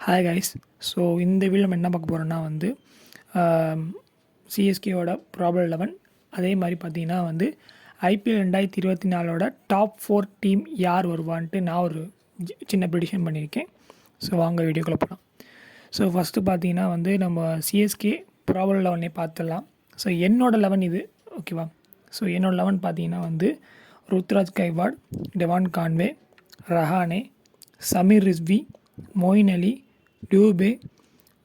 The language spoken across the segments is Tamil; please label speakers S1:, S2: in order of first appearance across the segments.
S1: Hi guys. ஸோ இந்த வீடியோ நம்ம என்ன பார்க்க போகிறோன்னா வந்து சிஎஸ்கேவோட ப்ராபபிள் 11, அதே மாதிரி பார்த்தீங்கன்னா வந்து ஐபிஎல் 2024 டாப் 4 டீம் யார் வருவான்ட்டு நான் ஒரு சின்ன ப்ரெடிக்ஷன் பண்ணியிருக்கேன். ஸோ வாங்க வீடியோக்குள்ளே போகலாம். ஸோ ஃபஸ்ட்டு பார்த்தீங்கன்னா வந்து நம்ம சிஎஸ்கே ப்ராபபிள் 11 பார்த்துடலாம். ஸோ என்னோட 11 இது, ஓகேவா? ஸோ என்னோட 11 பார்த்தீங்கன்னா வந்து ருத்ராஜ் கைவாட், டெவான் கான்வே, ரஹானே, சமீர் ரிஸ்வி, மொயின் அலி, டியூபே,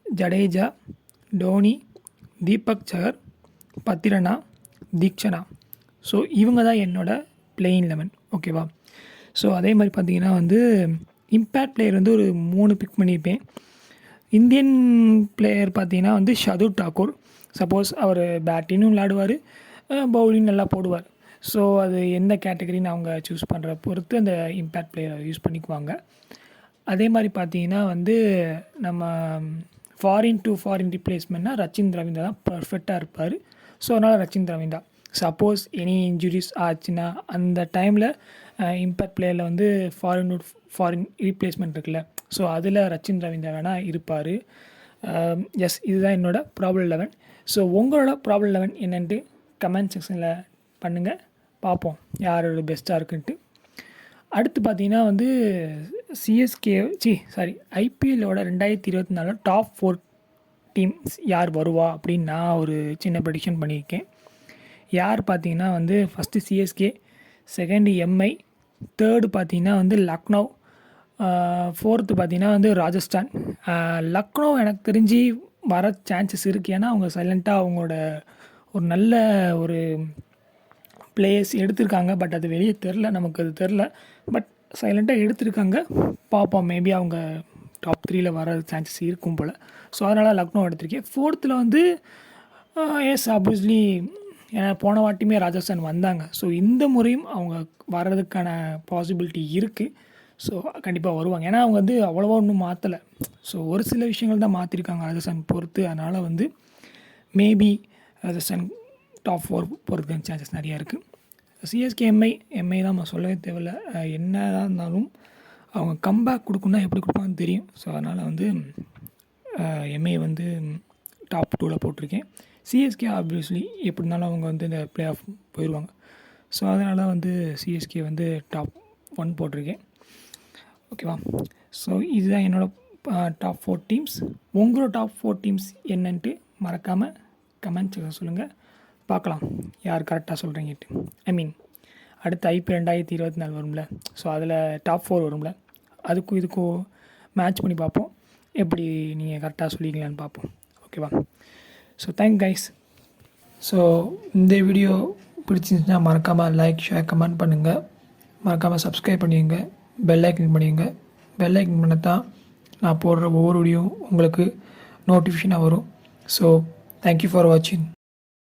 S1: ஜடேஜா, டோனி, தீபக் சஹர், பத்திரனா, தீக்ஷனா. ஸோ இவங்க தான் என்னோடய பிளேயிங் 11, ஓகேவா? ஸோ அதே மாதிரி பார்த்தீங்கன்னா வந்து இம்பேக்ட் பிளேயர் வந்து ஒரு 3 பிக் பண்ணியிருப்பேன். இந்தியன் பிளேயர் பார்த்தீங்கன்னா வந்து ஷர்துல் தாக்கூர். சப்போஸ் அவர் பேட்டிங்கும் விளையாடுவார், பவுலிங் நல்லா போடுவார். ஸோ அது எந்த கேட்டகரின்னு அவங்க சூஸ் பண்ணுற பொறுத்து அந்த இம்பேக்ட் பிளேயரை யூஸ் பண்ணிக்குவாங்க. அதே மாதிரி பார்த்தீங்கன்னா வந்து நம்ம ஃபாரின் டு ஃபாரின் ரிப்ளேஸ்மெண்ட்னா ரச்சின் ரவீந்திரா தான் பர்ஃபெக்டாக இருப்பார். ஸோ அதனால் Rachin Ravindra. Suppose any injuries ஆச்சுன்னா அந்த டைமில் இம்பேக்ட் பிளேயரில் வந்து ஃபாரின் ரீப்ளேஸ்மெண்ட் இருக்குல்ல, ஸோ அதில் ரச்சின் ரவீந்திரா வேணால் இருப்பார். எஸ், இதுதான் என்னோட ப்ராபபிள் 11. ஸோ உங்களோட ப்ராபபிள் 11 என்னென்ட்டு கமெண்ட் செக்ஷனில் பண்ணுங்கள், பார்ப்போம் யாரோட பெஸ்ட்டாக இருக்குன்ட்டு. அடுத்து பார்த்தீங்கன்னா வந்து ஐபிஎல்லோட 2024 டாப் 4 டீம்ஸ் யார் வருவா அப்படின்னு நான் ஒரு சின்ன ப்ரெடிக்ஷன் பண்ணியிருக்கேன். யார் பார்த்தீங்கன்னா வந்து first CSK, second Mi, third பார்த்தீங்கன்னா வந்து லக்னோ, ஃபோர்த்து பார்த்தீங்கன்னா வந்து ராஜஸ்தான். லக்னோ எனக்கு தெரிஞ்சு வர சான்சஸ் இருக்குது. ஏன்னா அவங்க சைலண்ட்டாக அவங்களோட ஒரு நல்ல ஒரு பிளேயர்ஸ் எடுத்திருக்காங்க. பட் அது வெளியே தெரில, நமக்கு அது தெரில. பட் சைலண்ட்டாக எடுத்திருக்காங்க, பார்ப்போம். மேபி அவங்க டாப் 3 வர சான்சஸ் இருக்கும் போல். ஸோ அதனால் லக்னோ எடுத்திருக்கேன். ஃபோர்த்தில் வந்து எஸ் ஆப்வியஸ்லி, ஏன்னா போன வாட்டியுமே ராஜஸ்தான் வந்தாங்க. ஸோ இந்த முறையும் அவங்க வர்றதுக்கான பாசிபிலிட்டி இருக்குது. ஸோ கண்டிப்பாக வருவாங்க. ஏன்னா அவங்க வந்து அவ்வளோவா ஒன்றும் மாற்றலை. ஸோ ஒரு சில விஷயங்கள் தான் மாற்றிருக்காங்க ராஜஸ்தான் பொறுத்து. அதனால் வந்து மேபி ராஜஸ்தான் டாப் 4 போகிறதுக்கான சான்சஸ் நிறையா இருக்குது. சிஎஸ்கே எம்ஐ தான் நம்ம சொல்லவே தேவையில்லை. என்ன தான் இருந்தாலும் அவங்க கம்பேக் கொடுக்கணுன்னா எப்படி கொடுப்பாங்கன்னு தெரியும். ஸோ அதனால் வந்து எம்ஐ வந்து டாப் 2 போட்டிருக்கேன். சிஎஸ்கே ஆப்வியஸ்லி எப்படி இருந்தாலும் அவங்க வந்து இந்த பிளே ஆஃப் போயிடுவாங்க. ஸோ அதனால் வந்து சிஎஸ்கே வந்து டாப் 1 போட்டிருக்கேன், ஓகேவா? ஸோ இதுதான் என்னோடய டாப் 4 டீம்ஸ். உங்களோட டாப் 4 டீம்ஸ் என்னன்ட்டு மறக்காமல் கமெண்ட் செக்ஷன் சொல்லுங்கள், பார்க்கலாம் யார் கரெக்டாக சொல்கிறீங்கட்டு. அடுத்த ஐபிஎல் 2024 வரும்ல, ஸோ அதில் டாப் 4 வரும்ல, அதுக்கும் இதுக்கும் மேட்ச் பண்ணி பார்ப்போம், எப்படி நீங்கள் கரெக்டாக சொல்லிக்கலான்னு பார்ப்போம், ஓகேவா? So thank guys. ஸோ இந்த வீடியோ பிடிச்சிருந்துச்சுன்னா மறக்காமல் லைக், ஷேர், கமெண்ட் பண்ணுங்கள். மறக்காமல் சப்ஸ்கிரைப் பண்ணிடுங்க, பெல் ஐக்கன் பண்ணிடுங்க. பெல் ஐக்கன் பண்ண தான் நான் போடுற ஒவ்வொரு வீடியோ உங்களுக்கு நோட்டிஃபிகேஷனாக வரும். ஸோ தேங்க்யூ ஃபார் வாட்சிங்.